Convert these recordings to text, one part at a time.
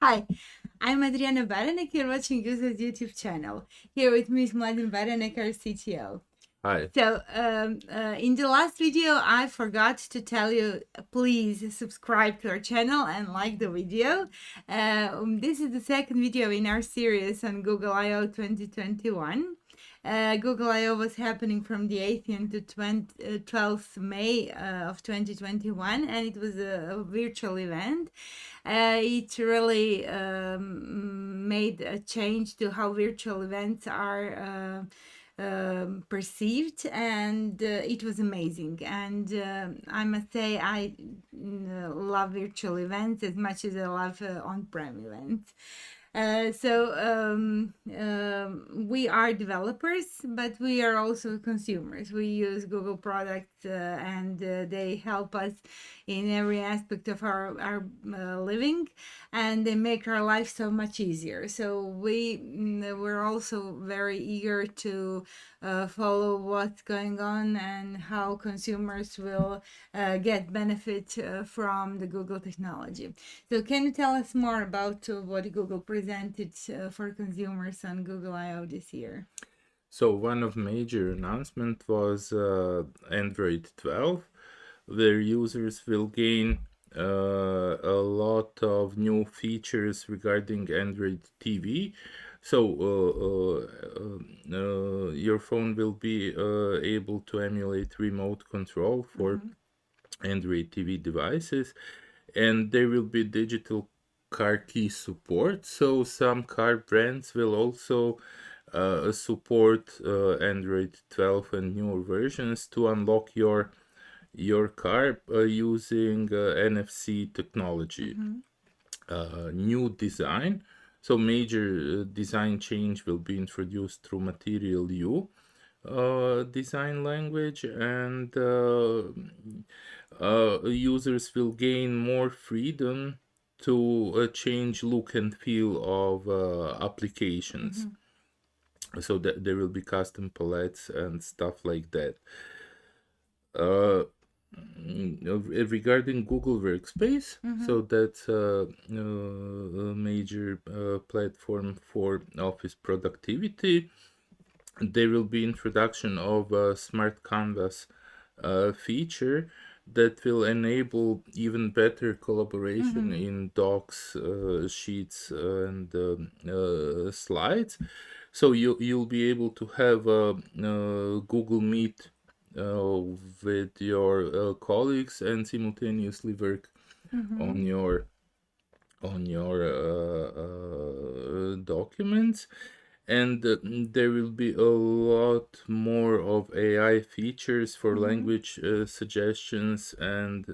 Hi, I'm Adriana Baranek. You're watching User's YouTube channel. Here with me is Mladen Baranek, our CTO. Hi. So, in the last video, I forgot to tell you, please subscribe to our channel and like the video. This is the second video in our series on Google I/O 2021. Google I/O was happening from the 18th to 12th May of 2021, and it was a virtual event. It really made a change to how virtual events are perceived, and it was amazing. And I must say, I love virtual events as much as I love on-prem events. We are developers, but we are also consumers. We use Google products, and they help us in every aspect of our living, and they make our life so much easier. So we're also very eager to follow what's going on and how consumers will get benefit from the Google technology. So can you tell us more about what Google presented for consumers on Google I/O this year? So one of major announcement was Android 12, where users will gain a lot of new features regarding Android TV. So your phone will be able to emulate remote control for Android TV devices, and there will be digital car key support. So some car brands will also support Android 12 and newer versions to unlock your car using NFC technology. New design. So major design change will be introduced through Material U design language, and users will gain more freedom to change look and feel of applications. So that there will be custom palettes and stuff like that. Regarding Google Workspace, so that's a major platform for office productivity. There will be introduction of a Smart Canvas feature that will enable even better collaboration in docs, sheets, and slides. So you'll be able to have a Google Meet with your colleagues and simultaneously work on your documents. And there will be a lot more of AI features for language suggestions, and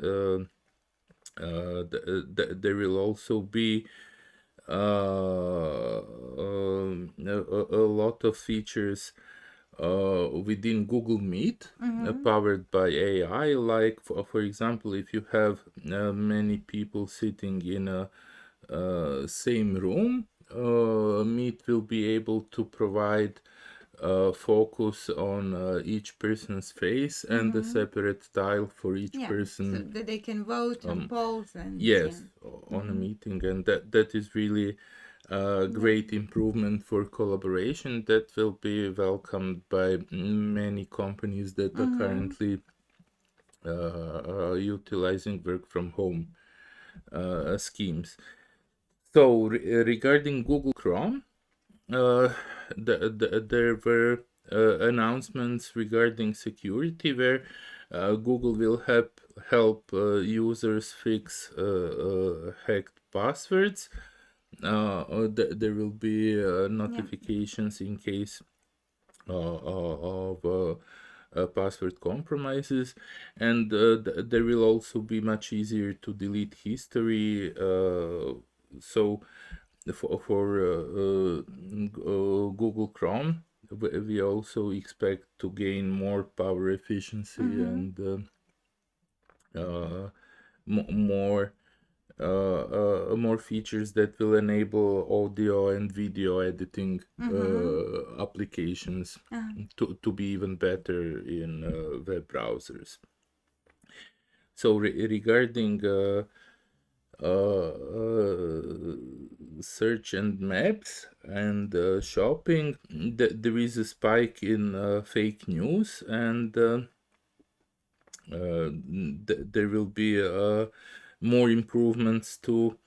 there will also be a lot of features within Google Meet powered by AI. Like, for example, if you have many people sitting in a same room, Meet will be able to provide focus on each person's face and a separate tile for each So person. that they can vote on polls and Yes, on a meeting, and that is really a great improvement for collaboration that will be welcomed by many companies that are currently utilizing work from home schemes. So regarding Google Chrome, there were announcements regarding security, where Google will help users fix hacked passwords. There will be notifications in case of password compromises, and there will also be much easier to delete history. So for Google Chrome, we also expect to gain more power efficiency and more more features that will enable audio and video editing applications to be even better in web browsers. So regarding search and maps and shopping, there is a spike in fake news, and there will be more improvements to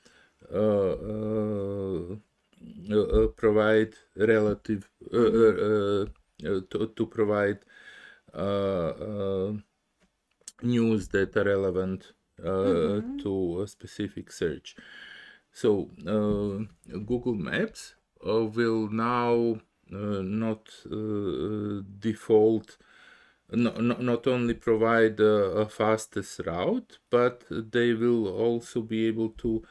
provide relative to provide uh, uh, news that are relevant to a specific search. So Google Maps will now not default, not only provide a fastest route, but they will also be able to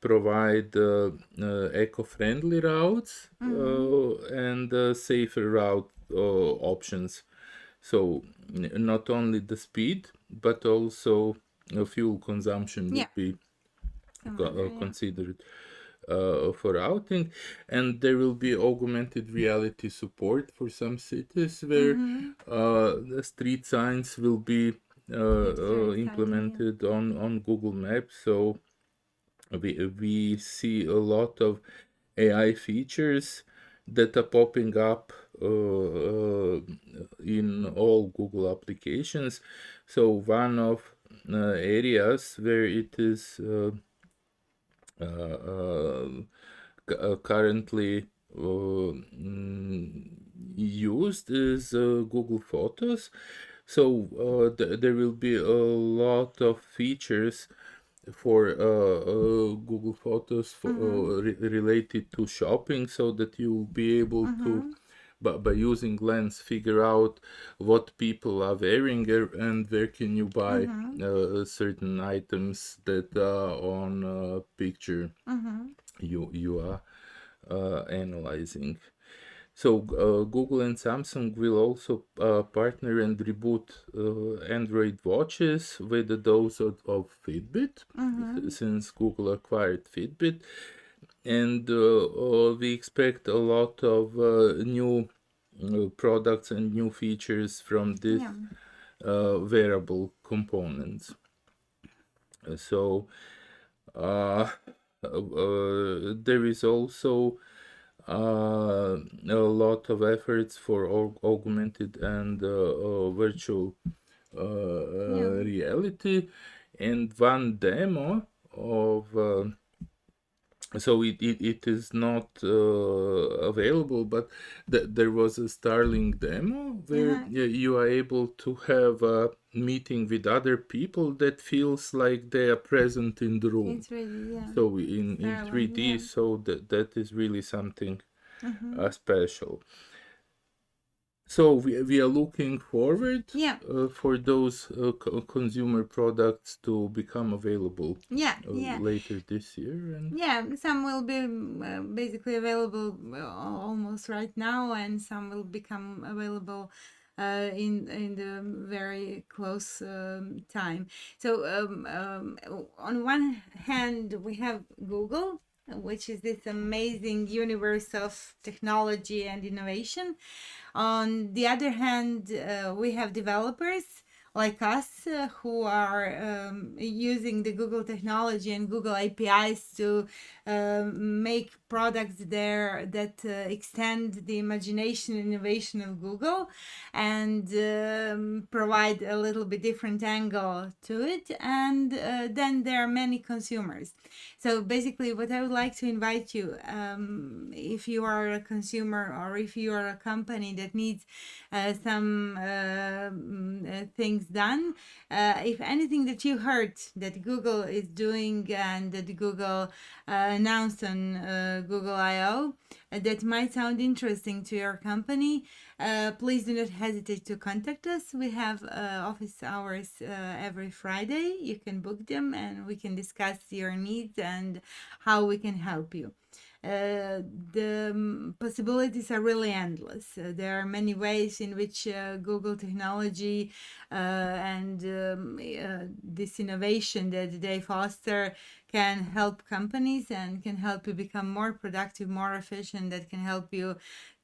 provide eco-friendly routes and safer route options. So not only the speed, but also fuel consumption Yeah. will be Yeah. considered for routing, and there will be augmented reality support for some cities where the street signs will be That's very exciting. Yeah. implemented on Google Maps. So we see a lot of AI features that are popping up in all Google applications. So one of areas where it is currently used is Google Photos. So there will be a lot of features for Google Photos for, related to shopping, so that you will be able to, by using Lens, figure out what people are wearing and where can you buy certain items that are on a picture you are analyzing. So Google and Samsung will also partner and reboot Android watches with a dose of Fitbit, since Google acquired Fitbit, and we expect a lot of new products and new features from this wearable components. So there is also a lot of efforts for augmented and virtual reality, and one demo of so it is not available, but there was a Starlink demo where you are able to have a meeting with other people that feels like they are present in the room. It's really, yeah. So in 3D, yeah. so that is really something special. So we are looking forward Yeah. for those consumer products to become available Yeah. later this year. And Yeah, some will be basically available almost right now, and some will become available in the very close time. So on one hand, we have Google, which is this amazing universe of technology and innovation. On the other hand, we have developers like us who are using the Google technology and Google APIs to make products there that extend the imagination and innovation of Google and provide a little bit different angle to it. And then there are many consumers. So basically, what I would like to invite you, if you are a consumer or if you are a company that needs some things done, if anything that you heard that Google is doing and that Google announced on Google I/O that might sound interesting to your company, please do not hesitate to contact us. We have office hours every Friday. You can book them and we can discuss your needs and how we can help you. The possibilities are really endless. There are many ways in which Google technology and this innovation that they foster can help companies and can help you become more productive, more efficient, that can help you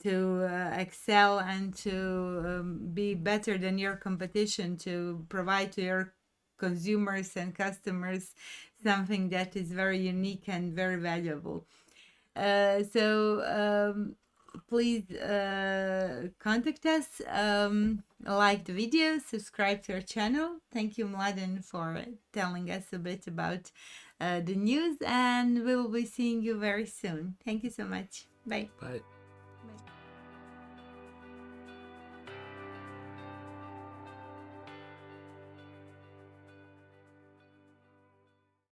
to excel and to be better than your competition, to provide to your consumers and customers something that is very unique and very valuable. Please contact us, like the video, subscribe to our channel. Thank you, Mladen, for telling us a bit about the news, and we will be seeing you very soon. Thank you so much. Bye. Bye. Bye.